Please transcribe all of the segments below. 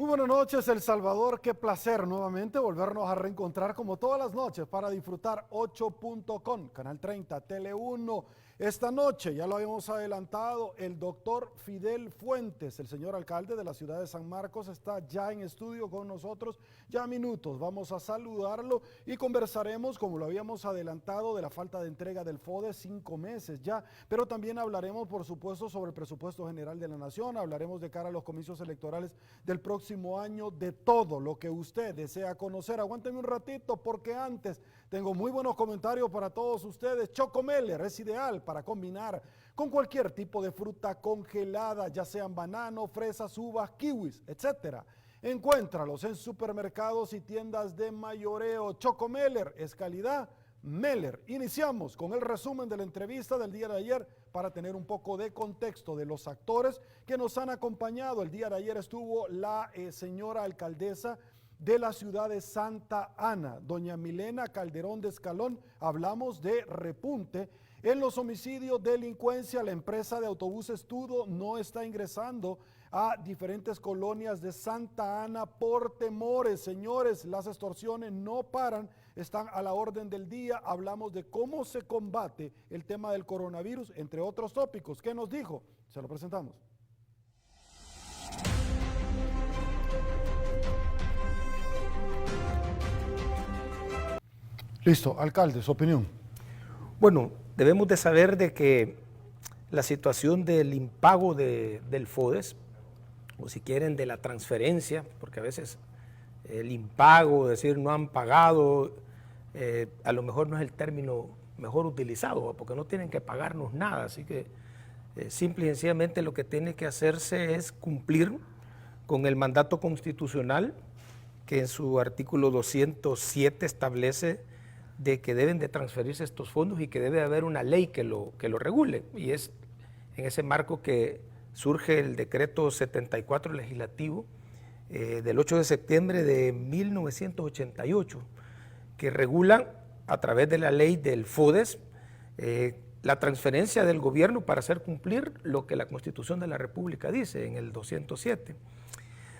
buenas noches, El Salvador. Qué placer nuevamente volvernos a reencontrar como todas las noches para disfrutar 8.com, Canal 30, Tele 1. Esta noche, ya lo habíamos adelantado, el doctor Fidel Fuentes, el señor alcalde de la ciudad de San Marcos, está ya en estudio con nosotros. Ya minutos vamos a saludarlo y conversaremos, como lo habíamos adelantado, de la falta de entrega del FODES, 5 meses ya, pero también hablaremos, por supuesto, sobre el presupuesto general de la nación, hablaremos de cara a los comicios electorales del próximo año, de todo lo que usted desea conocer. Aguánteme un ratito porque antes tengo muy buenos comentarios para todos ustedes. Chocomeller es ideal para combinar con cualquier tipo de fruta congelada, ya sean banano, fresas, uvas, kiwis, etcétera. Encuéntralos en supermercados y tiendas de mayoreo. Chocomeller es calidad Meller. Iniciamos con el resumen de la entrevista del día de ayer para tener un poco de contexto de los actores que nos han acompañado. El día de ayer estuvo la señora alcaldesa de la ciudad de Santa Ana, doña Milena Calderón de Escalón. Hablamos de repunte en los homicidios, delincuencia. La empresa de autobuses Tudo no está ingresando a diferentes colonias de Santa Ana por temores. Señores, las extorsiones no paran, están a la orden del día. Hablamos de cómo se combate el tema del coronavirus, entre otros tópicos. ¿Qué nos dijo? Se lo presentamos. Listo, alcalde, su opinión. Bueno, debemos de saber de que la situación del impago del FODES, o si quieren de la transferencia, porque a veces el impago, decir no han pagado, a lo mejor no es el término mejor utilizado, porque no tienen que pagarnos nada, así que simple y sencillamente lo que tiene que hacerse es cumplir con el mandato constitucional que en su artículo 207 establece de que deben de transferirse estos fondos y que debe haber una ley que lo regule, y es en ese marco que surge el decreto 74 legislativo del 8 de septiembre de 1988, que regula a través de la ley del FODES la transferencia del gobierno para hacer cumplir lo que la Constitución de la República dice en el 207.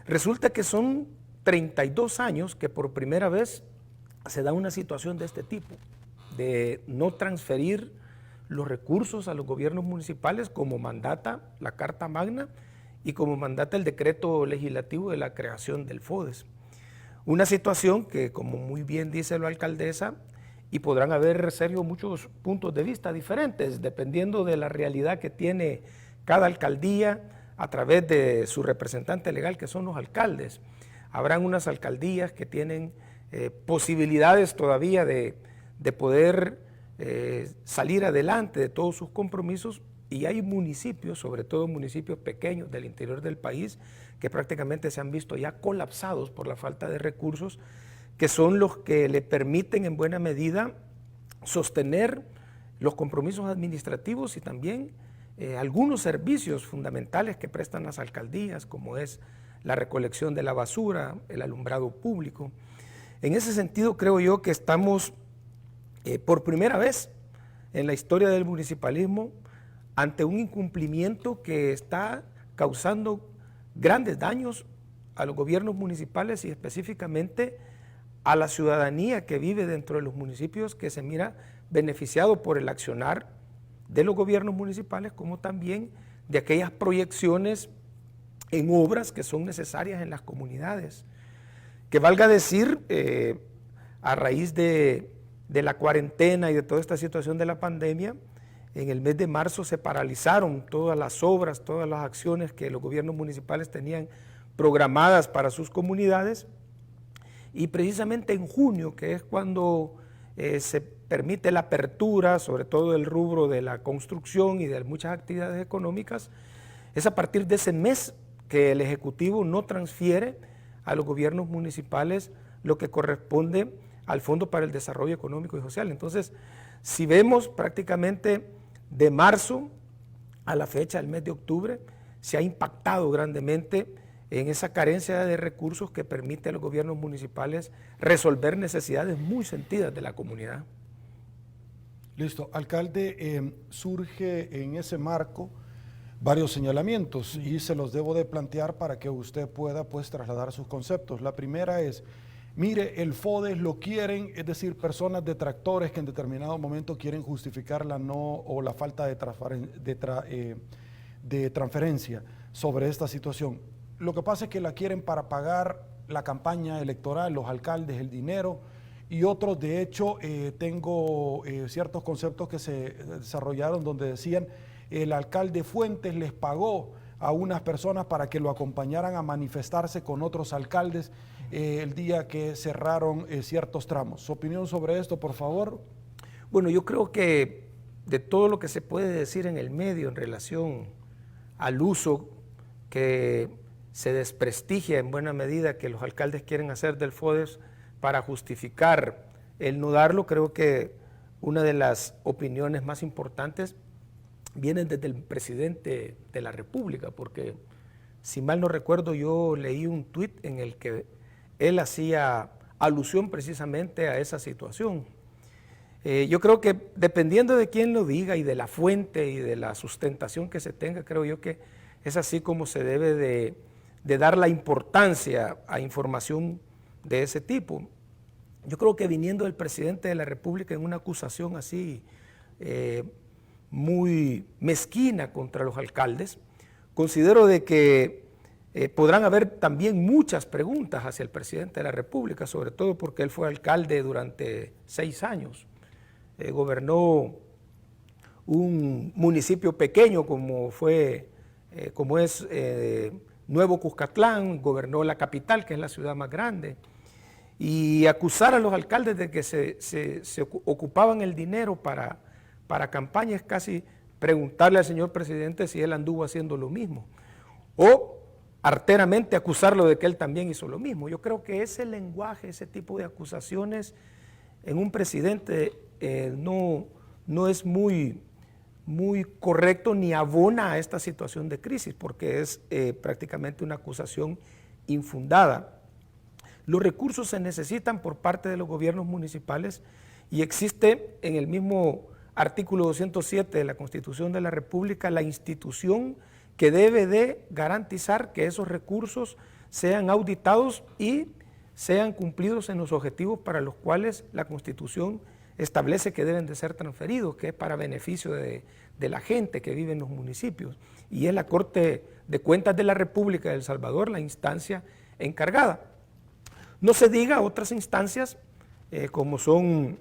Resulta que son 32 años que por primera vez se da una situación de este tipo, de no transferir los recursos a los gobiernos municipales como mandata la Carta Magna y como mandata el decreto legislativo de la creación del FODES. Una situación que, como muy bien dice la alcaldesa, y podrán haber, Sergio, muchos puntos de vista diferentes, dependiendo de la realidad que tiene cada alcaldía a través de su representante legal, que son los alcaldes. Habrán unas alcaldías que tienen posibilidades todavía de poder salir adelante de todos sus compromisos, y hay municipios, sobre todo municipios pequeños del interior del país, que prácticamente se han visto ya colapsados por la falta de recursos, que son los que le permiten en buena medida sostener los compromisos administrativos y también algunos servicios fundamentales que prestan las alcaldías, como es la recolección de la basura, el alumbrado público. En ese sentido, creo yo que estamos por primera vez en la historia del municipalismo ante un incumplimiento que está causando grandes daños a los gobiernos municipales y específicamente a la ciudadanía que vive dentro de los municipios, que se mira beneficiado por el accionar de los gobiernos municipales, como también de aquellas proyecciones en obras que son necesarias en las comunidades. Que valga decir, a raíz de la cuarentena y de toda esta situación de la pandemia, en el mes de marzo se paralizaron todas las obras, todas las acciones que los gobiernos municipales tenían programadas para sus comunidades, y precisamente en junio, que es cuando se permite la apertura, sobre todo del rubro de la construcción y de muchas actividades económicas, es a partir de ese mes que el Ejecutivo no transfiere a los gobiernos municipales lo que corresponde al Fondo para el Desarrollo Económico y Social. Entonces, si vemos prácticamente de marzo a la fecha del mes de octubre, se ha impactado grandemente en esa carencia de recursos que permite a los gobiernos municipales resolver necesidades muy sentidas de la comunidad. Listo. Alcalde, surge en ese marco varios señalamientos y se los debo de plantear para que usted pueda pues trasladar sus conceptos. La primera es, mire, el FODES lo quieren, es decir, personas detractores que en determinado momento quieren justificar la no o la falta de transferencia sobre esta situación. Lo que pasa es que la quieren para pagar la campaña electoral, los alcaldes, el dinero y otros. De hecho, tengo ciertos conceptos que se desarrollaron donde decían el alcalde Fuentes les pagó a unas personas para que lo acompañaran a manifestarse con otros alcaldes el día que cerraron ciertos tramos. ¿Su opinión sobre esto, por favor? Bueno, yo creo que de todo lo que se puede decir en el medio en relación al uso que se desprestigia en buena medida que los alcaldes quieren hacer del FODES para justificar el no darlo, creo que una de las opiniones más importantes vienen desde el presidente de la República, porque si mal no recuerdo yo leí un tuit en el que él hacía alusión precisamente a esa situación. Yo creo que dependiendo de quién lo diga y de la fuente y de la sustentación que se tenga, creo yo que es así como se debe de dar la importancia a información de ese tipo. Yo creo que viniendo del presidente de la República en una acusación así muy mezquina contra los alcaldes, considero de que podrán haber también muchas preguntas hacia el presidente de la República, sobre todo porque él fue alcalde durante 6 años. Gobernó un municipio pequeño como es Nuevo Cuscatlán, gobernó la capital, que es la ciudad más grande, y acusar a los alcaldes de que se ocupaban el dinero para campaña es casi preguntarle al señor presidente si él anduvo haciendo lo mismo, o arteramente acusarlo de que él también hizo lo mismo. Yo creo que ese lenguaje, ese tipo de acusaciones en un presidente no es muy correcto ni abona a esta situación de crisis, porque es prácticamente una acusación infundada. Los recursos se necesitan por parte de los gobiernos municipales y existe en el mismo artículo 207 de la Constitución de la República la institución que debe de garantizar que esos recursos sean auditados y sean cumplidos en los objetivos para los cuales la Constitución establece que deben de ser transferidos, que es para beneficio de la gente que vive en los municipios. Y es la Corte de Cuentas de la República de El Salvador la instancia encargada. No se diga otras instancias como son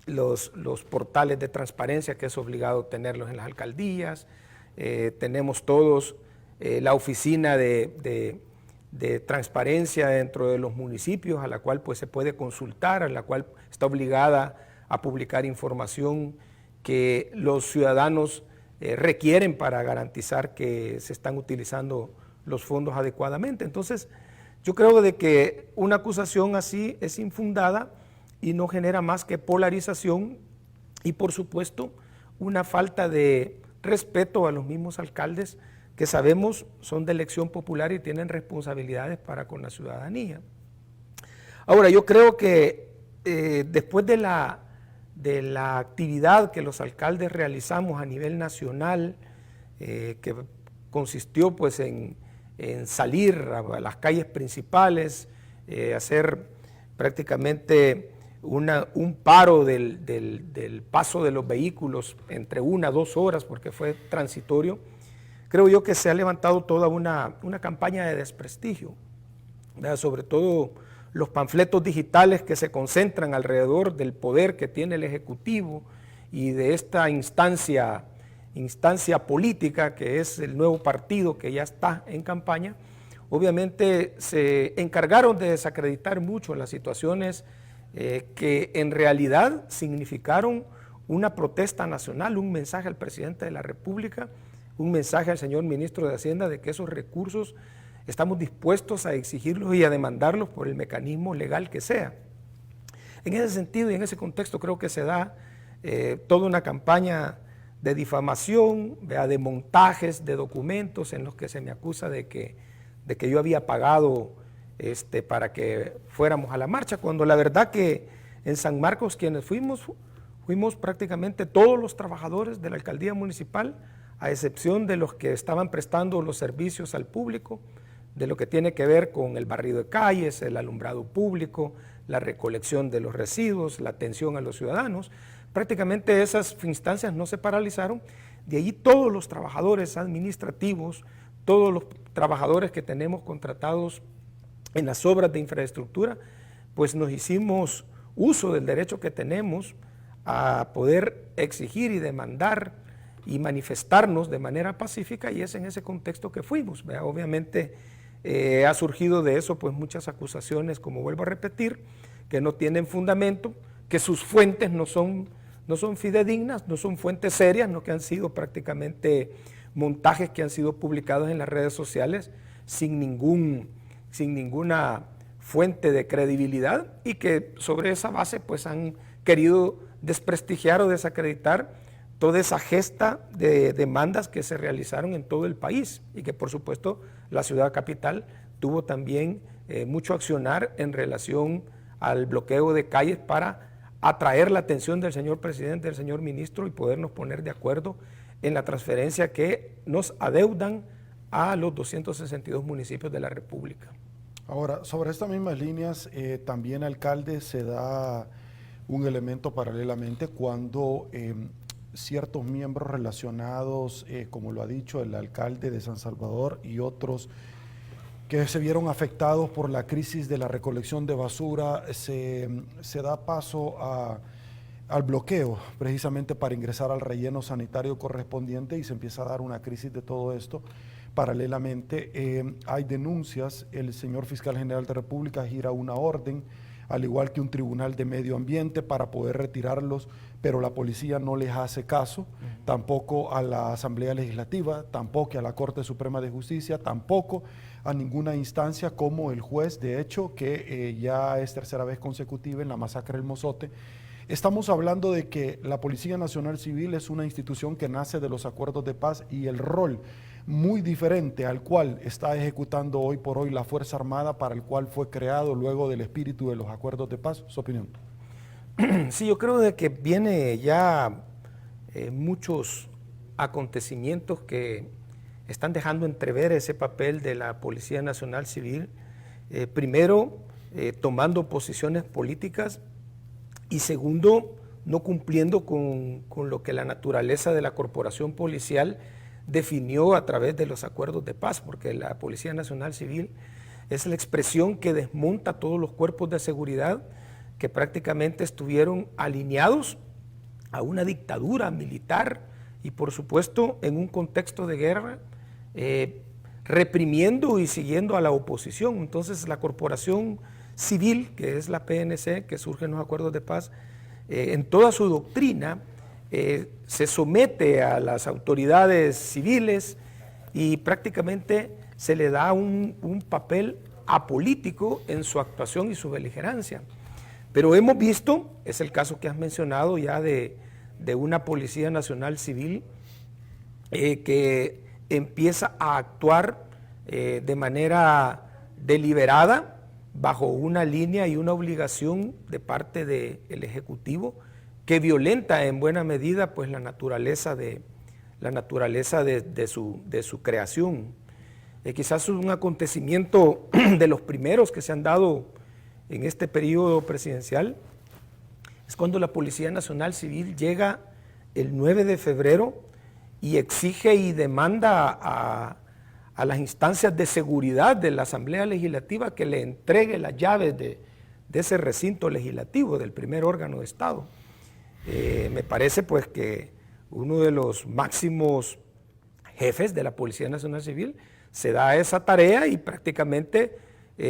los portales de transparencia, que es obligado tenerlos en las alcaldías. Tenemos todos la oficina de transparencia dentro de los municipios, a la cual pues se puede consultar, a la cual está obligada a publicar información que los ciudadanos requieren para garantizar que se están utilizando los fondos adecuadamente. Entonces, yo creo de que una acusación así es infundada y no genera más que polarización y, por supuesto, una falta de respeto a los mismos alcaldes que sabemos son de elección popular y tienen responsabilidades para con la ciudadanía. Ahora, yo creo que después de la actividad que los alcaldes realizamos a nivel nacional, que consistió pues en salir a las calles principales, hacer prácticamente un paro del paso de los vehículos entre 1 a 2 horas porque fue transitorio, creo yo que se ha levantado toda una campaña de desprestigio, ¿verdad? Sobre todo los panfletos digitales que se concentran alrededor del poder que tiene el Ejecutivo y de esta instancia política que es el nuevo partido que ya está en campaña. Obviamente se encargaron de desacreditar mucho las situaciones que en realidad significaron una protesta nacional, un mensaje al presidente de la República, un mensaje al señor ministro de Hacienda de que esos recursos estamos dispuestos a exigirlos y a demandarlos por el mecanismo legal que sea. En ese sentido y en ese contexto creo que se da toda una campaña de difamación, de montajes de documentos en los que se me acusa de que yo había pagado para que fuéramos a la marcha, cuando la verdad que en San Marcos quienes fuimos prácticamente todos los trabajadores de la alcaldía municipal a excepción de los que estaban prestando los servicios al público, de lo que tiene que ver con el barrido de calles, el alumbrado público, la recolección de los residuos, la atención a los ciudadanos. Prácticamente esas instancias no se paralizaron. De allí todos los trabajadores administrativos, todos los trabajadores que tenemos contratados en las obras de infraestructura, pues nos hicimos uso del derecho que tenemos a poder exigir y demandar y manifestarnos de manera pacífica, y es en ese contexto que fuimos. Obviamente ha surgido de eso pues muchas acusaciones, como vuelvo a repetir, que no tienen fundamento, que sus fuentes no son fidedignas, no son fuentes serias, no, que han sido prácticamente montajes que han sido publicados en las redes sociales sin ninguna fuente de credibilidad, y que sobre esa base pues han querido desprestigiar o desacreditar toda esa gesta de demandas que se realizaron en todo el país, y que por supuesto la ciudad capital tuvo también mucho accionar en relación al bloqueo de calles para atraer la atención del señor presidente, del señor ministro, y podernos poner de acuerdo en la transferencia que nos adeudan a los 262 municipios de la República. Ahora, sobre estas mismas líneas, también, alcalde, se da un elemento paralelamente cuando ciertos miembros relacionados, como lo ha dicho el alcalde de San Salvador y otros que se vieron afectados por la crisis de la recolección de basura, se da paso al bloqueo precisamente para ingresar al relleno sanitario correspondiente, y se empieza a dar una crisis de todo esto. Paralelamente hay denuncias, el señor fiscal general de República gira una orden, al igual que un tribunal de medio ambiente, para poder retirarlos, pero la policía no les hace caso, tampoco a la Asamblea Legislativa, tampoco a la Corte Suprema de Justicia, tampoco a ninguna instancia como el juez, de hecho, que ya es tercera vez consecutiva en la masacre del Mozote. Estamos hablando de que la Policía Nacional Civil es una institución que nace de los acuerdos de paz, y el rol muy diferente al cual está ejecutando hoy por hoy la Fuerza Armada, para el cual fue creado luego del espíritu de los acuerdos de paz. ¿Su opinión? Sí, yo creo de que viene ya muchos acontecimientos que están dejando entrever ese papel de la Policía Nacional Civil, primero tomando posiciones políticas, y segundo, no cumpliendo con lo que la naturaleza de la corporación policial definió a través de los acuerdos de paz, porque la Policía Nacional Civil es la expresión que desmonta todos los cuerpos de seguridad que prácticamente estuvieron alineados a una dictadura militar, y por supuesto en un contexto de guerra, reprimiendo y siguiendo a la oposición. Entonces la corporación civil, que es la PNC, que surge en los acuerdos de paz, en toda su doctrina se somete a las autoridades civiles, y prácticamente se le da un papel apolítico en su actuación y su beligerancia. Pero hemos visto, es el caso que has mencionado ya de una Policía Nacional Civil que empieza a actuar de manera deliberada, bajo una línea y una obligación de parte del Ejecutivo, que violenta en buena medida pues la naturaleza de su creación. Quizás un acontecimiento de los primeros que se han dado en este periodo presidencial es cuando la Policía Nacional Civil llega el 9 de febrero y exige y demanda a las instancias de seguridad de la Asamblea Legislativa que le entregue las llaves de ese recinto legislativo, del primer órgano de Estado. Me parece pues que uno de los máximos jefes de la Policía Nacional Civil se da esa tarea, y prácticamente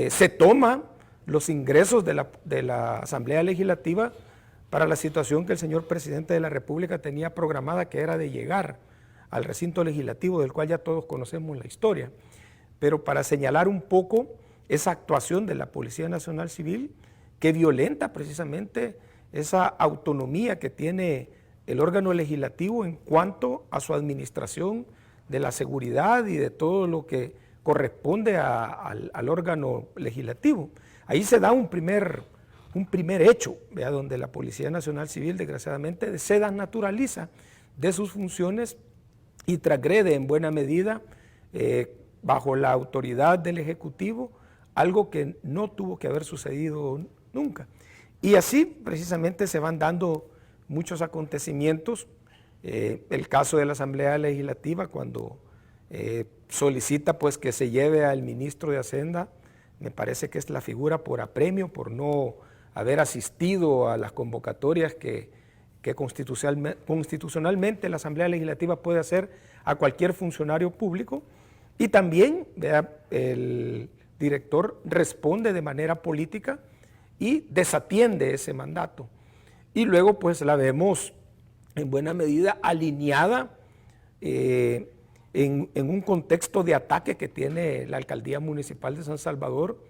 se toma los ingresos de la Asamblea Legislativa para la situación que el señor presidente de la República tenía programada, que era de llegar al recinto legislativo, del cual ya todos conocemos la historia. Pero para señalar un poco esa actuación de la Policía Nacional Civil, que violenta precisamente esa autonomía que tiene el órgano legislativo en cuanto a su administración de la seguridad y de todo lo que corresponde al órgano legislativo. Ahí se da un primer hecho, ¿vea?, donde la Policía Nacional Civil desgraciadamente se desnaturaliza de sus funciones y transgrede en buena medida bajo la autoridad del Ejecutivo, algo que no tuvo que haber sucedido nunca. Y así precisamente se van dando muchos acontecimientos. El caso de la Asamblea Legislativa, cuando solicita pues que se lleve al ministro de Hacienda, me parece que es la figura por apremio, por no haber asistido a las convocatorias que constitucionalmente la Asamblea Legislativa puede hacer a cualquier funcionario público. Y también el director responde de manera política y desatiende ese mandato. Y luego pues la vemos en buena medida alineada en un contexto de ataque que tiene la Alcaldía Municipal de San Salvador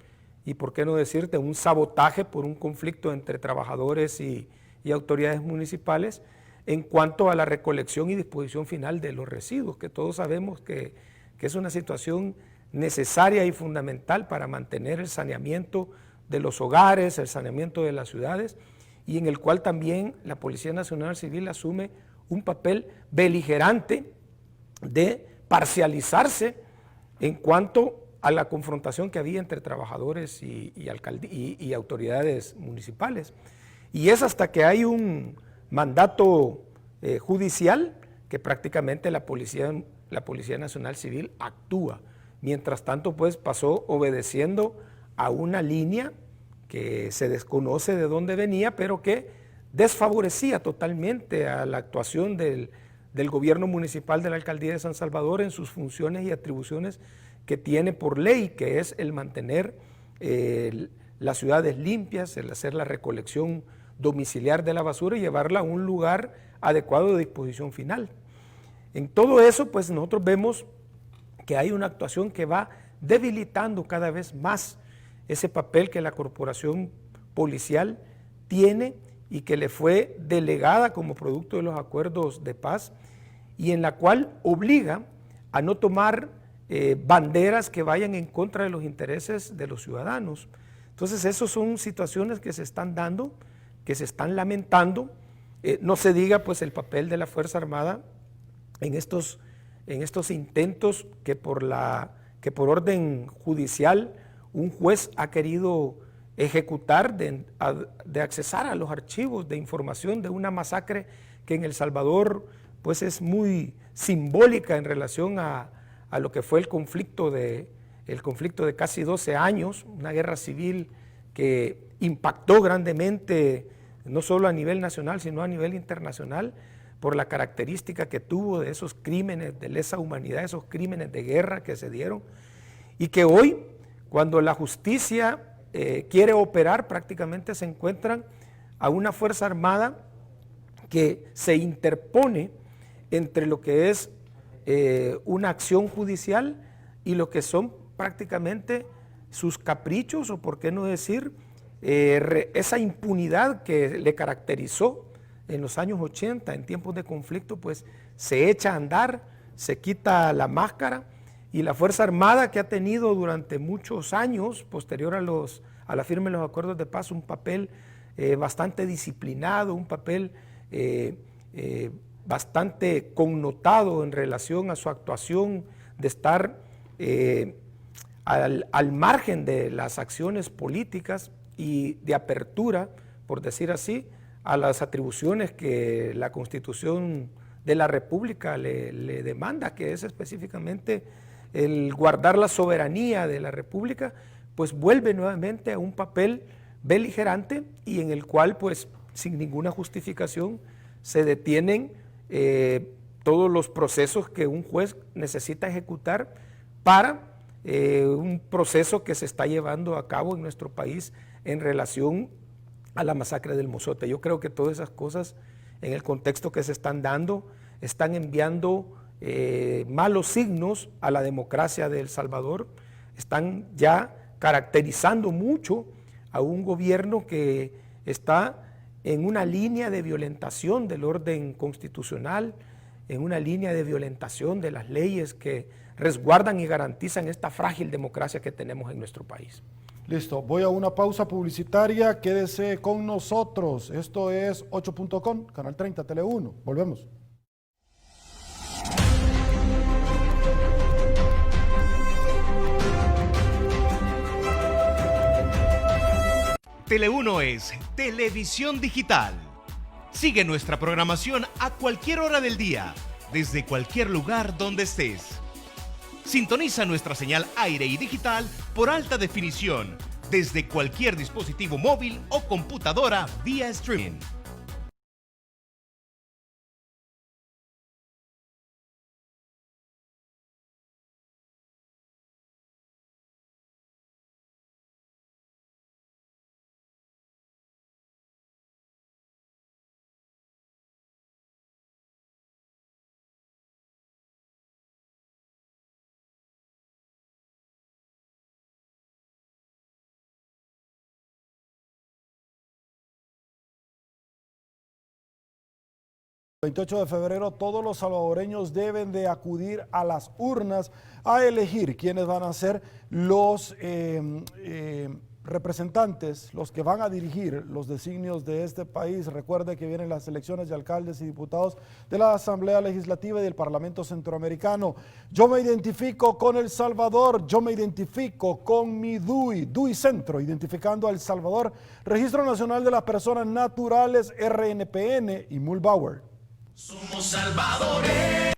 y, por qué no decirte, un sabotaje por un conflicto entre trabajadores y autoridades municipales en cuanto a la recolección y disposición final de los residuos, que todos sabemos que es una situación necesaria y fundamental para mantener el saneamiento de los hogares, el saneamiento de las ciudades, y en el cual también la Policía Nacional Civil asume un papel beligerante de parcializarse en cuanto a la confrontación que había entre trabajadores y autoridades municipales. Y es hasta que hay un mandato judicial que prácticamente la Policía Nacional Civil actúa. Mientras tanto, pues pasó obedeciendo a una línea que se desconoce de dónde venía, pero que desfavorecía totalmente a la actuación del gobierno municipal de la Alcaldía de San Salvador en sus funciones y atribuciones que tiene por ley, que es el mantener las ciudades limpias, el hacer la recolección domiciliar de la basura y llevarla a un lugar adecuado de disposición final. En todo eso, pues nosotros vemos que hay una actuación que va debilitando cada vez más ese papel que la corporación policial tiene y que le fue delegada como producto de los acuerdos de paz y en la cual obliga a no tomar banderas que vayan en contra de los intereses de los ciudadanos. Entonces, esas son situaciones que se están dando, que se están lamentando. No se diga pues el papel de la Fuerza Armada en estos intentos que por orden judicial un juez ha querido ejecutar de accesar a los archivos de información de una masacre que en El Salvador pues es muy simbólica en relación a lo que fue el conflicto de casi 12 años, una guerra civil que impactó grandemente no solo a nivel nacional sino a nivel internacional por la característica que tuvo de esos crímenes de lesa humanidad, esos crímenes de guerra que se dieron y que hoy, cuando la justicia quiere operar, prácticamente se encuentran a una Fuerza Armada que se interpone entre lo que es una acción judicial y lo que son prácticamente sus caprichos, o por qué no decir, esa impunidad que le caracterizó en los años 80, en tiempos de conflicto, pues se echa a andar, se quita la máscara. Y la Fuerza Armada, que ha tenido durante muchos años, posterior a la firma de los acuerdos de paz, un papel bastante disciplinado, un papel bastante connotado en relación a su actuación de estar al margen de las acciones políticas y de apertura, por decir así, a las atribuciones que la Constitución de la República le demanda, que es específicamente el guardar la soberanía de la República, pues vuelve nuevamente a un papel beligerante y en el cual, pues, sin ninguna justificación, se detienen todos los procesos que un juez necesita ejecutar para un proceso que se está llevando a cabo en nuestro país en relación a la masacre del Mozote. Yo creo que todas esas cosas, en el contexto que se están dando, están enviando malos signos a la democracia de El Salvador, están ya caracterizando mucho a un gobierno que está en una línea de violentación del orden constitucional, en una línea de violentación de las leyes que resguardan y garantizan esta frágil democracia que tenemos en nuestro país. Listo, voy a una pausa publicitaria, quédese con nosotros. Esto es 8.com, Canal 30, Tele 1. Volvemos. Tele1 es televisión digital. Sigue nuestra programación a cualquier hora del día, desde cualquier lugar donde estés. Sintoniza nuestra señal aire y digital por alta definición, desde cualquier dispositivo móvil o computadora vía streaming. El 28 de febrero todos los salvadoreños deben de acudir a las urnas a elegir quiénes van a ser los representantes, los que van a dirigir los designios de este país. Recuerde que vienen las elecciones de alcaldes y diputados de la Asamblea Legislativa y del Parlamento Centroamericano. Yo me identifico con El Salvador, yo me identifico con mi DUI Centro, identificando a El Salvador, Registro Nacional de las Personas Naturales, RNPN y Mulbauer. Somos salvadores.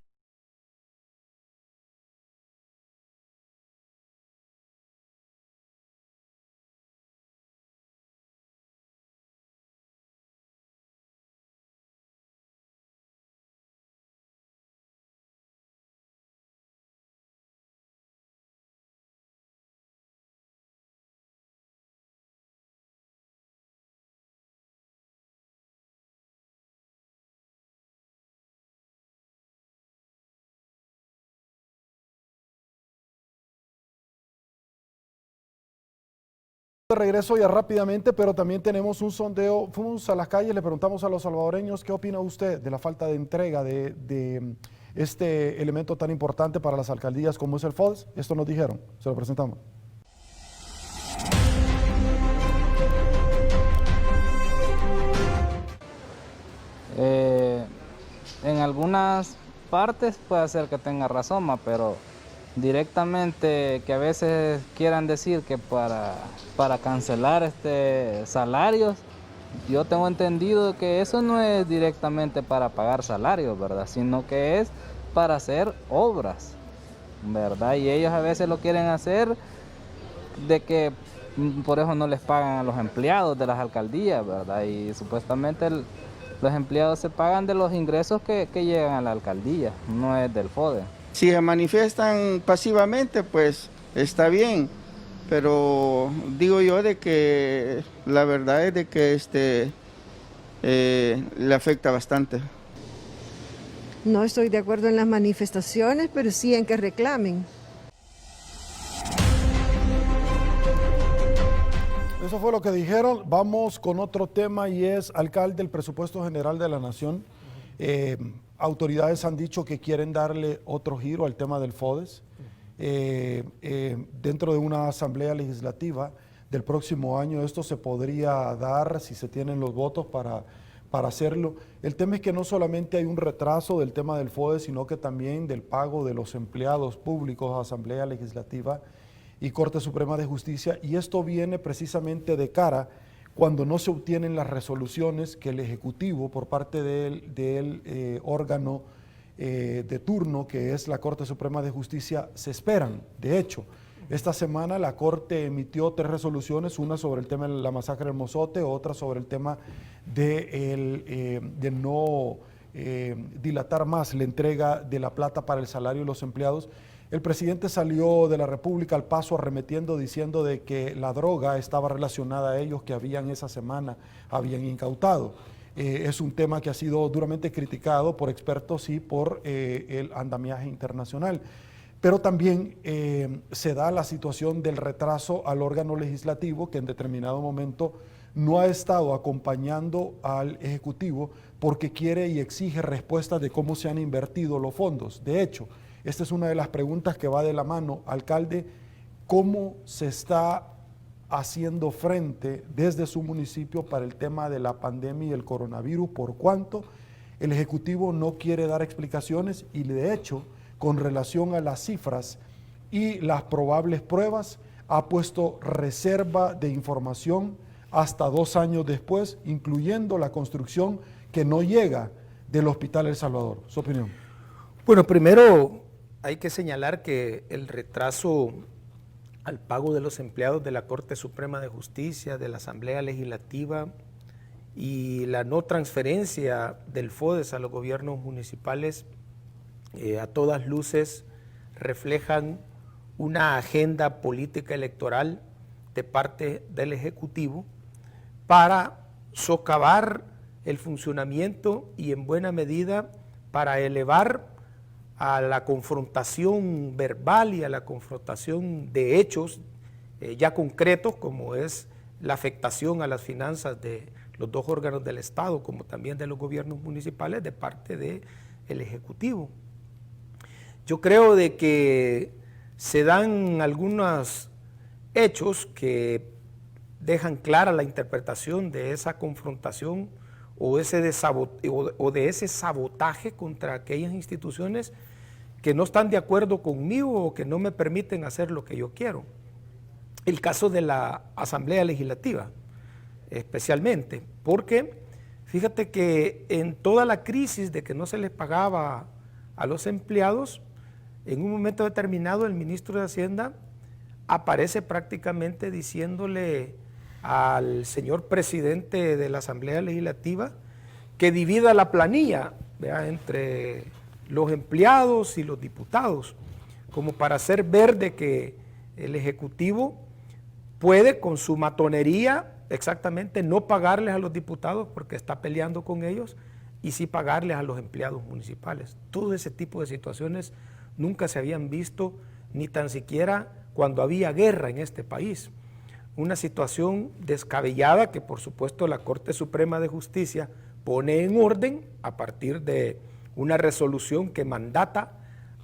De regreso ya rápidamente, pero también tenemos un sondeo. Fuimos a las calles, le preguntamos a los salvadoreños qué opina usted de la falta de entrega de este elemento tan importante para las alcaldías como es el FODES. Esto nos dijeron, se lo presentamos. En algunas partes puede ser que tenga razón, pero directamente que a veces quieran decir que para cancelar salarios, yo tengo entendido que eso no es directamente para pagar salarios, ¿verdad? Sino que es para hacer obras, ¿verdad? Y ellos a veces lo quieren hacer de que por eso no les pagan a los empleados de las alcaldías, ¿verdad? Y supuestamente los empleados se pagan de los ingresos que llegan a la alcaldía, no es del FODE. Si se manifiestan pasivamente, pues está bien, pero digo yo de que la verdad es de que le afecta bastante. No estoy de acuerdo en las manifestaciones, pero sí en que reclamen. Eso fue lo que dijeron. Vamos con otro tema y es alcalde del Presupuesto General de la Nación. Autoridades han dicho que quieren darle otro giro al tema del FODES dentro de una asamblea legislativa del próximo año. Esto se podría dar si se tienen los votos para hacerlo. El tema es que no solamente hay un retraso del tema del FODES, sino que también del pago de los empleados públicos a Asamblea Legislativa y Corte Suprema de Justicia, y esto viene precisamente de cara cuando no se obtienen las resoluciones que el Ejecutivo, por parte del órgano de turno, que es la Corte Suprema de Justicia, se esperan. De hecho, esta semana la Corte emitió 3 resoluciones, una sobre el tema de la masacre del Mozote, otra sobre el tema de no dilatar más la entrega de la plata para el salario de los empleados. El presidente salió de la República al Paso arremetiendo, diciendo de que la droga estaba relacionada a ellos, que esa semana habían incautado. Es un tema que ha sido duramente criticado por expertos y por el andamiaje internacional. Pero también se da la situación del retraso al órgano legislativo, que en determinado momento no ha estado acompañando al Ejecutivo porque quiere y exige respuestas de cómo se han invertido los fondos. De hecho, esta es una de las preguntas que va de la mano, alcalde, ¿cómo se está haciendo frente desde su municipio para el tema de la pandemia y el coronavirus? Por cuanto el Ejecutivo no quiere dar explicaciones y de hecho, con relación a las cifras y las probables pruebas, ha puesto reserva de información hasta 2 años después, incluyendo la construcción que no llega del Hospital El Salvador. ¿Su opinión? Bueno, primero hay que señalar que el retraso al pago de los empleados de la Corte Suprema de Justicia, de la Asamblea Legislativa y la no transferencia del FODES a los gobiernos municipales, a todas luces reflejan una agenda política electoral de parte del Ejecutivo para socavar el funcionamiento y en buena medida para elevar a la confrontación verbal y a la confrontación de hechos ya concretos, como es la afectación a las finanzas de los 2 órganos del Estado, como también de los gobiernos municipales, de parte del Ejecutivo. Yo creo de que se dan algunos hechos que dejan clara la interpretación de esa confrontación o de ese sabotaje contra aquellas instituciones que no están de acuerdo conmigo o que no me permiten hacer lo que yo quiero. El caso de la Asamblea Legislativa, especialmente, porque fíjate que en toda la crisis de que no se les pagaba a los empleados, en un momento determinado el ministro de Hacienda aparece prácticamente diciéndole al señor presidente de la Asamblea Legislativa que divida la planilla, ¿verdad?, entre los empleados y los diputados, como para hacer ver de que el Ejecutivo puede con su matonería exactamente no pagarles a los diputados porque está peleando con ellos y sí pagarles a los empleados municipales. Todo ese tipo de situaciones nunca se habían visto, ni tan siquiera cuando había guerra en este país. Una situación descabellada que por supuesto la Corte Suprema de Justicia pone en orden a partir de una resolución que mandata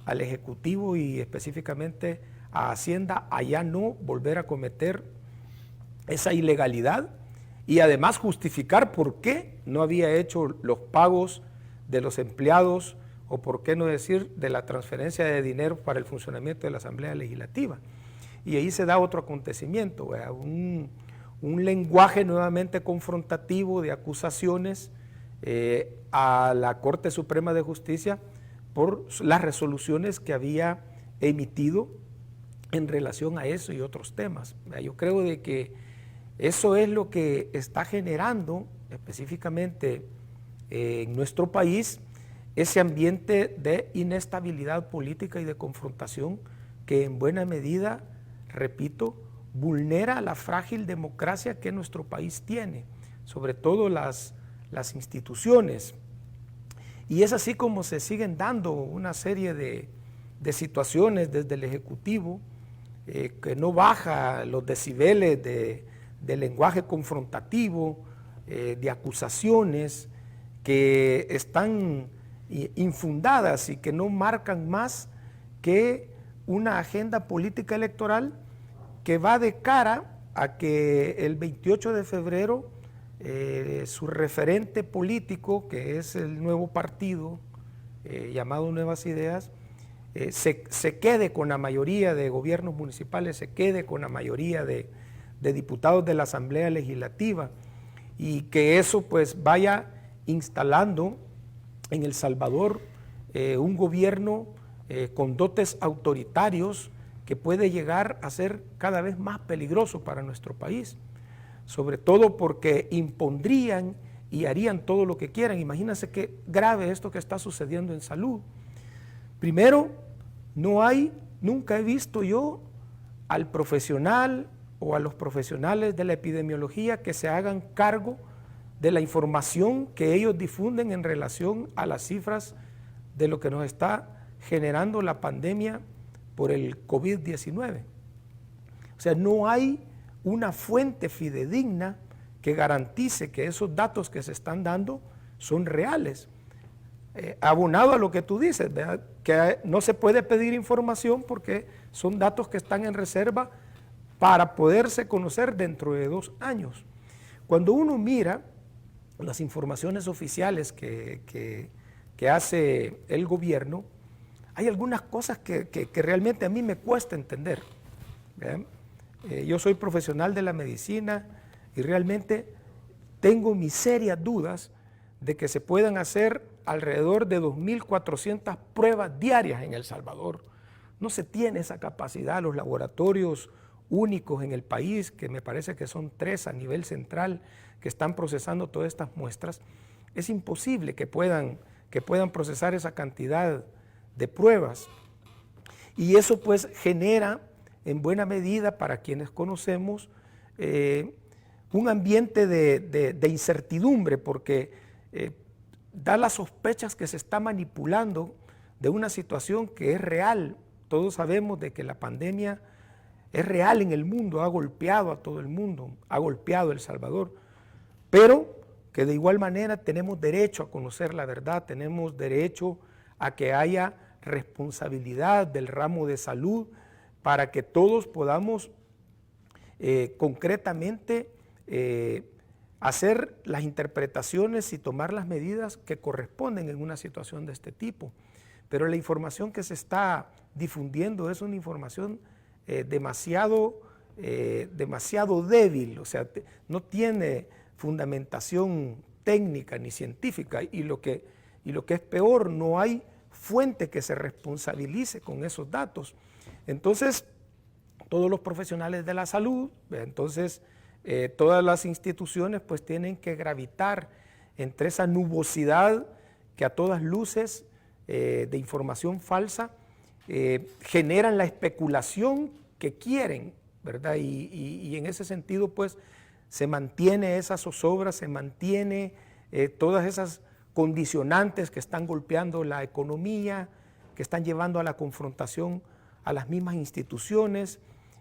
al Ejecutivo y específicamente a Hacienda a ya no volver a cometer esa ilegalidad y además justificar por qué no había hecho los pagos de los empleados o por qué no decir de la transferencia de dinero para el funcionamiento de la Asamblea Legislativa. Y ahí se da otro acontecimiento, un lenguaje nuevamente confrontativo de acusaciones a la Corte Suprema de Justicia por las resoluciones que había emitido en relación a eso y otros temas. Yo creo de que eso es lo que está generando específicamente en nuestro país ese ambiente de inestabilidad política y de confrontación que en buena medida, repito, vulnera la frágil democracia que nuestro país tiene, sobre todo las instituciones. Y es así como se siguen dando una serie de situaciones desde el Ejecutivo que no baja los decibeles de lenguaje confrontativo, de acusaciones que están infundadas y que no marcan más que una agenda política electoral que va de cara a que el 28 de febrero su referente político, que es el nuevo partido llamado Nuevas Ideas, se quede con la mayoría de gobiernos municipales, se quede con la mayoría de diputados de la Asamblea Legislativa y que eso pues vaya instalando en El Salvador un gobierno con dotes autoritarios que puede llegar a ser cada vez más peligroso para nuestro país, sobre todo porque impondrían y harían todo lo que quieran. Imagínense qué grave esto que está sucediendo en salud. Primero, nunca he visto yo al profesional o a los profesionales de la epidemiología que se hagan cargo de la información que ellos difunden en relación a las cifras de lo que nos está generando la pandemia por el COVID-19. O sea, no hay una fuente fidedigna que garantice que esos datos que se están dando son reales. Abonado a lo que tú dices, ¿verdad?, que no se puede pedir información porque son datos que están en reserva para poderse conocer dentro de 2 años. Cuando uno mira las informaciones oficiales que hace el gobierno, hay algunas cosas que realmente a mí me cuesta entender. Yo soy profesional de la medicina, Y realmente tengo mis serias dudas de que se puedan hacer alrededor de 2.400 pruebas diarias en El Salvador. No se tiene esa capacidad. Los laboratorios únicos en el país, que me parece que son 3 a nivel central, que están procesando todas estas muestras, es imposible que puedan procesar esa cantidad de pruebas. Y eso pues genera en buena medida para quienes conocemos un ambiente de incertidumbre, porque da las sospechas que se está manipulando de una situación que es real. Todos sabemos de que la pandemia es real en el mundo, ha golpeado a todo el mundo, ha golpeado a El Salvador, pero que de igual manera tenemos derecho a conocer la verdad, tenemos derecho a que haya responsabilidad del ramo de salud para que todos podamos concretamente hacer las interpretaciones y tomar las medidas que corresponden en una situación de este tipo. Pero la información que se está difundiendo es una información demasiado débil, o sea, no tiene fundamentación técnica ni científica, y lo que es peor, no hay fuente que se responsabilice con esos datos. Entonces, todos los profesionales de la salud, entonces todas las instituciones pues tienen que gravitar entre esa nubosidad que a todas luces de información falsa generan la especulación que quieren, ¿verdad? Y en ese sentido pues se mantiene esa zozobra, se mantiene todas esas condicionantes que están golpeando la economía, que están llevando a la confrontación a las mismas instituciones,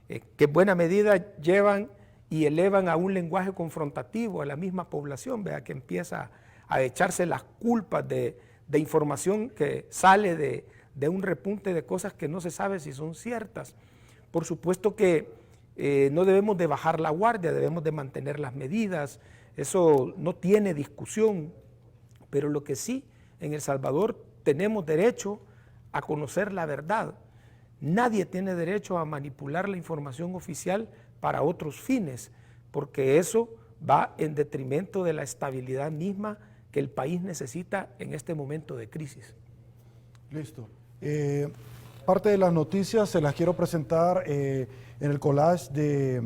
que en buena medida llevan y elevan a un lenguaje confrontativo a la misma población, ¿verdad? Que empieza a echarse las culpas de información que sale de un repunte de cosas que no se sabe si son ciertas. Por supuesto que no debemos de bajar la guardia, debemos de mantener las medidas, eso no tiene discusión, pero lo que sí, en El Salvador tenemos derecho a conocer la verdad. Nadie tiene derecho a manipular la información oficial para otros fines, porque eso va en detrimento de la estabilidad misma que el país necesita en este momento de crisis. Listo. Parte de las noticias se las quiero presentar en el collage de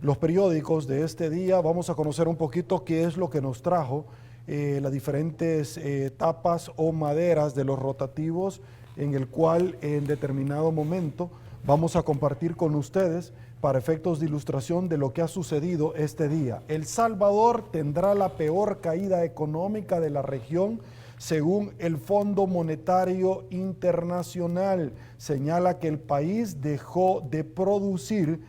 los periódicos de este día. Vamos a conocer un poquito qué es lo que nos trajo las diferentes tapas o maderas de los rotativos, en el cual en determinado momento vamos a compartir con ustedes para efectos de ilustración de lo que ha sucedido este día. El Salvador tendrá la peor caída económica de la región según el Fondo Monetario Internacional. Señala que el país dejó de producir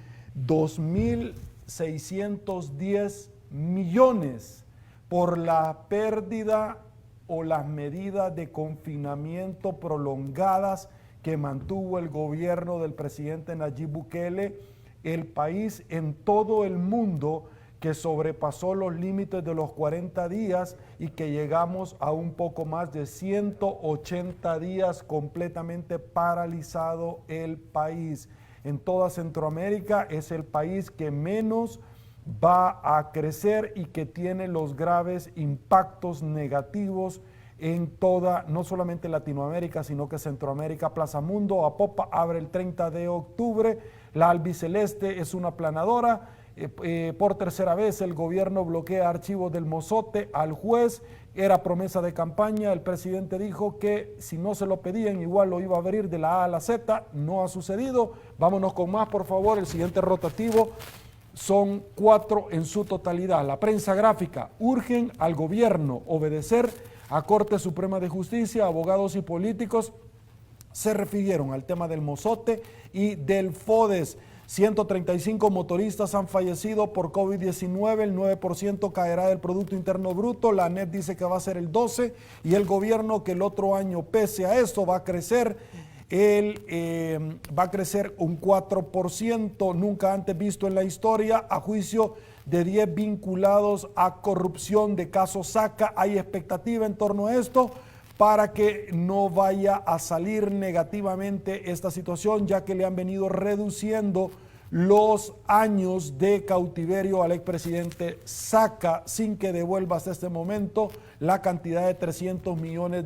2.610 millones por la pérdida o las medidas de confinamiento prolongadas que mantuvo el gobierno del presidente Nayib Bukele. El país en todo el mundo que sobrepasó los límites de los 40 días y que llegamos a un poco más de 180 días completamente paralizado el país. En toda Centroamérica es el país que menos va a crecer y que tiene los graves impactos negativos en toda, no solamente Latinoamérica, sino que Centroamérica. Plaza Mundo, Apopa, abre el 30 de octubre. La albiceleste es una planadora. Por tercera vez el gobierno bloquea archivos del Mozote al juez. Era promesa de campaña. El presidente dijo que si no se lo pedían, igual lo iba a abrir de la A a la Z. No ha sucedido. Vámonos con más, por favor. El siguiente rotativo. Son 4 en su totalidad. La prensa gráfica: urgen al gobierno obedecer a Corte Suprema de Justicia. Abogados y políticos se refirieron al tema del Mozote y del FODES. 135 motoristas han fallecido por COVID-19, el 9% caerá del Producto Interno Bruto, la ANEP dice que va a ser el 12% y el gobierno que el otro año, pese a esto, va a crecer un 4%, nunca antes visto en la historia, a juicio de 10 vinculados a corrupción de caso Saca. Hay expectativa en torno a esto para que no vaya a salir negativamente esta situación, ya que le han venido reduciendo los años de cautiverio al expresidente, saca sin que devuelva hasta este momento la cantidad de $300 millones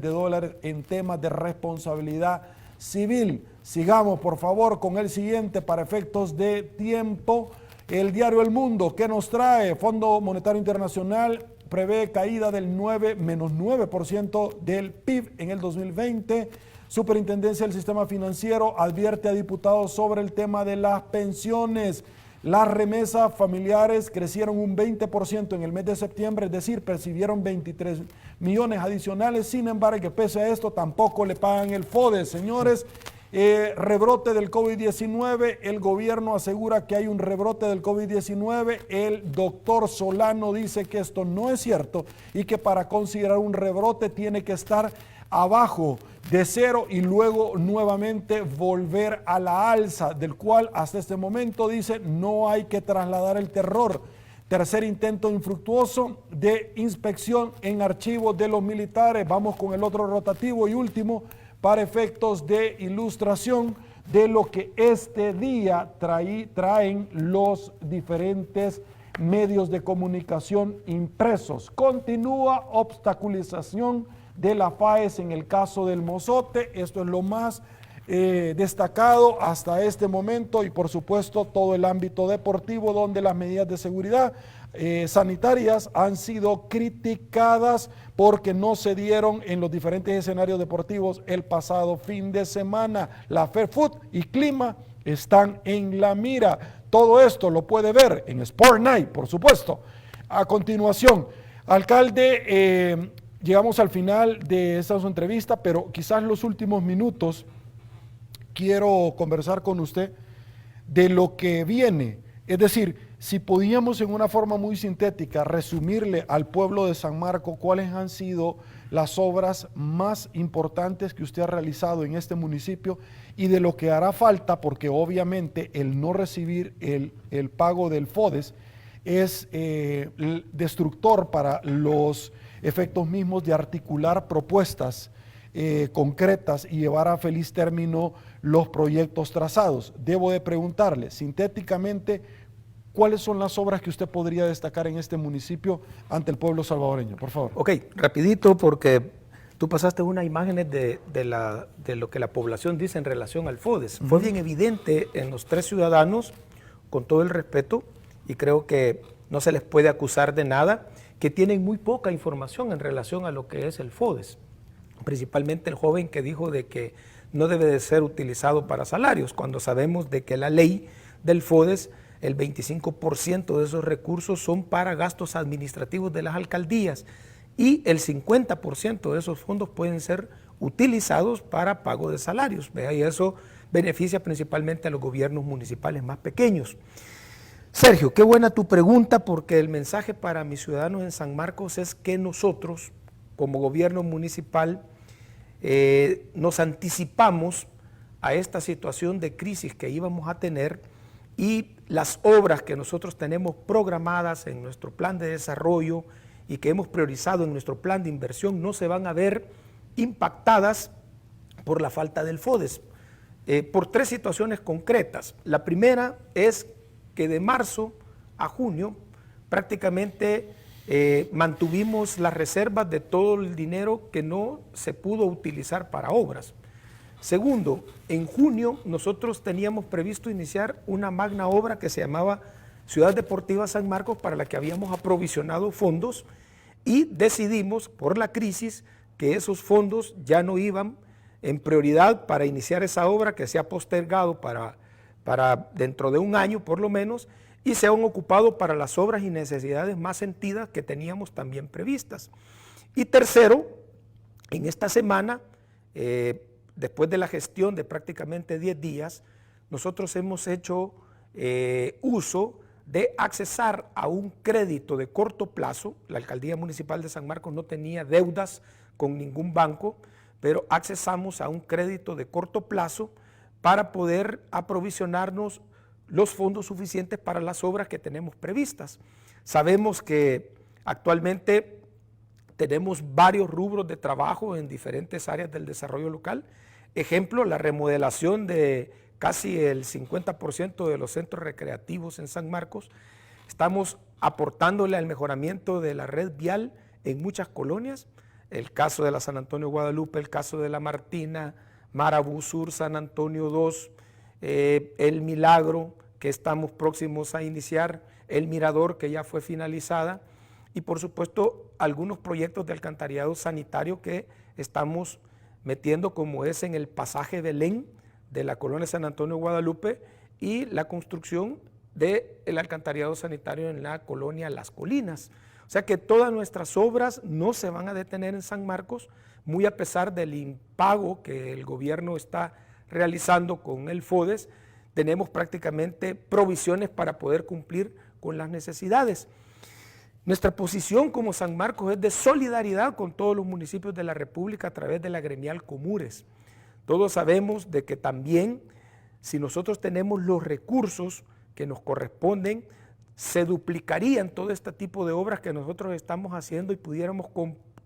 en temas de responsabilidad civil. Sigamos por favor con el siguiente para efectos de tiempo. El diario El Mundo, ¿qué nos trae? Fondo Monetario Internacional prevé caída del menos 9% del PIB en el 2020. Superintendencia del Sistema Financiero advierte a diputados sobre el tema de las pensiones. Las remesas familiares crecieron un 20% en el mes de septiembre, es decir, percibieron 23 millones adicionales. Sin embargo, pese a esto, tampoco le pagan el FODES, señores. Rebrote del COVID-19, el gobierno asegura que hay un rebrote del COVID-19, el doctor Solano dice que esto no es cierto y que para considerar un rebrote tiene que estar abajo de 0 y luego nuevamente volver a la alza, del cual hasta este momento dice no hay que trasladar el terror. Tercer intento infructuoso de inspección en archivos de los militares. Vamos con el otro rotativo y último para efectos de ilustración de lo que este día traen los diferentes medios de comunicación impresos. Continúa obstaculización de la FAES en el caso del Mozote. Esto es lo más destacado hasta este momento y por supuesto todo el ámbito deportivo donde las medidas de seguridad sanitarias han sido criticadas porque no se dieron en los diferentes escenarios deportivos el pasado fin de semana. La Fairfoot y Clima están en la mira. Todo esto lo puede ver en Sport Night, por supuesto. A continuación, alcalde, llegamos al final de esta su entrevista, pero quizás los últimos minutos quiero conversar con usted de lo que viene. Es decir, si podíamos en una forma muy sintética resumirle al pueblo de San Marcos cuáles han sido las obras más importantes que usted ha realizado en este municipio y de lo que hará falta, porque obviamente el no recibir el pago del FODES es destructor para los efectos mismos de articular propuestas concretas y llevar a feliz término los proyectos trazados. Debo de preguntarle sintéticamente cuáles son las obras que usted podría destacar en este municipio ante el pueblo salvadoreño, por favor. Ok, rapidito porque tú pasaste unas imágenes de lo que la población dice en relación al FODES. Fue bien evidente en los 3 ciudadanos, con todo el respeto, y creo que no se les puede acusar de nada, que tienen muy poca información en relación a lo que es el FODES. Principalmente el joven que dijo de que no debe de ser utilizado para salarios, cuando sabemos de que la ley del FODES, el 25% de esos recursos son para gastos administrativos de las alcaldías y el 50% de esos fondos pueden ser utilizados para pago de salarios. Y eso beneficia principalmente a los gobiernos municipales más pequeños. Sergio, qué buena tu pregunta, porque el mensaje para mis ciudadanos en San Marcos es que nosotros, como gobierno municipal, nos anticipamos a esta situación de crisis que íbamos a tener y las obras que nosotros tenemos programadas en nuestro plan de desarrollo y que hemos priorizado en nuestro plan de inversión no se van a ver impactadas por la falta del FODES, por 3 situaciones concretas. La primera es que de marzo a junio prácticamente mantuvimos las reservas de todo el dinero que no se pudo utilizar para obras. Segundo, en junio nosotros teníamos previsto iniciar una magna obra que se llamaba Ciudad Deportiva San Marcos, para la que habíamos aprovisionado fondos y decidimos por la crisis que esos fondos ya no iban en prioridad para iniciar esa obra, que se ha postergado para dentro de un año por lo menos, y se han ocupado para las obras y necesidades más sentidas que teníamos también previstas. Y tercero, en esta semana, después de la gestión de prácticamente 10 días, nosotros hemos hecho uso de accesar a un crédito de corto plazo. La Alcaldía Municipal de San Marcos no tenía deudas con ningún banco, pero accesamos a un crédito de corto plazo para poder aprovisionarnos los fondos suficientes para las obras que tenemos previstas. Sabemos que actualmente tenemos varios rubros de trabajo en diferentes áreas del desarrollo local. Ejemplo, la remodelación de casi el 50% de los centros recreativos en San Marcos. Estamos aportándole al mejoramiento de la red vial en muchas colonias. El caso de la San Antonio Guadalupe, el caso de la Martina, Marabú Sur, San Antonio 2, El Milagro, que estamos próximos a iniciar, El Mirador, que ya fue finalizada, y por supuesto algunos proyectos de alcantarillado sanitario que estamos metiendo, como es en el pasaje Belén de la colonia San Antonio Guadalupe y la construcción del alcantarillado sanitario en la colonia Las Colinas. O sea que todas nuestras obras no se van a detener en San Marcos, muy a pesar del impago que el gobierno está realizando con el FODES. Tenemos prácticamente provisiones para poder cumplir con las necesidades. Nuestra posición como San Marcos es de solidaridad con todos los municipios de la República a través de la gremial Comures. Todos sabemos de que también, si nosotros tenemos los recursos que nos corresponden, se duplicarían todo este tipo de obras que nosotros estamos haciendo y pudiéramos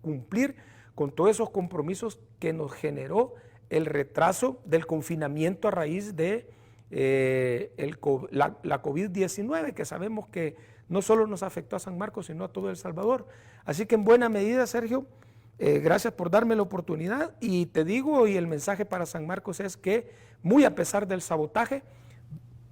cumplir con todos esos compromisos que nos generó el retraso del confinamiento a raíz de la COVID-19, que sabemos que no solo nos afectó a San Marcos, sino a todo El Salvador. Así que en buena medida, Sergio, gracias por darme la oportunidad, y te digo, y el mensaje para San Marcos es que, muy a pesar del sabotaje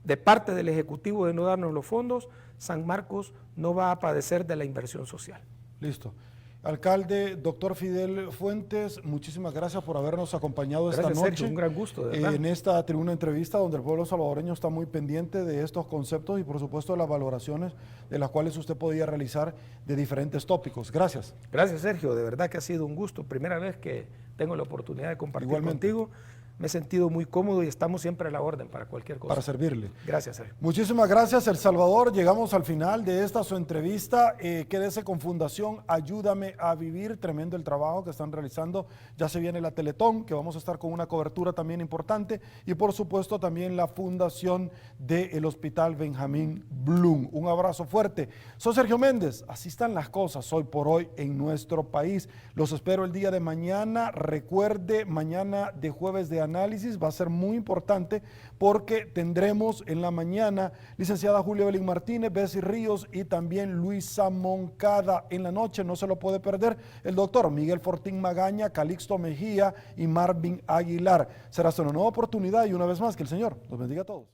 de parte del Ejecutivo de no darnos los fondos, San Marcos no va a padecer de la inversión social. Listo. Alcalde, doctor Fidel Fuentes, muchísimas gracias por habernos acompañado esta noche. Sergio, un gran gusto, de verdad. En esta tribuna entrevista donde el pueblo salvadoreño está muy pendiente de estos conceptos y por supuesto de las valoraciones de las cuales usted podía realizar de diferentes tópicos. Gracias. Gracias, Sergio, de verdad que ha sido un gusto. Primera vez que tengo la oportunidad de compartir contigo. Me he sentido muy cómodo y estamos siempre a la orden para cualquier cosa. Para servirle. Gracias, Sergio. Muchísimas gracias, El Salvador. Llegamos al final de esta su entrevista. Quédese con Fundación Ayúdame a Vivir. Tremendo el trabajo que están realizando. Ya se viene la Teletón, que vamos a estar con una cobertura también importante. Y por supuesto también la fundación del Hospital Benjamín Bloom. Un abrazo fuerte. Soy Sergio Méndez. Así están las cosas hoy por hoy en nuestro país. Los espero el día de mañana. Recuerde, mañana de jueves de análisis va a ser muy importante porque tendremos en la mañana licenciada Julia Belín Martínez, Bessie Ríos y también Luisa Moncada. En la noche no se lo puede perder el doctor Miguel Fortín Magaña, Calixto Mejía y Marvin Aguilar. Será hasta una nueva oportunidad y una vez más que el Señor los bendiga a todos.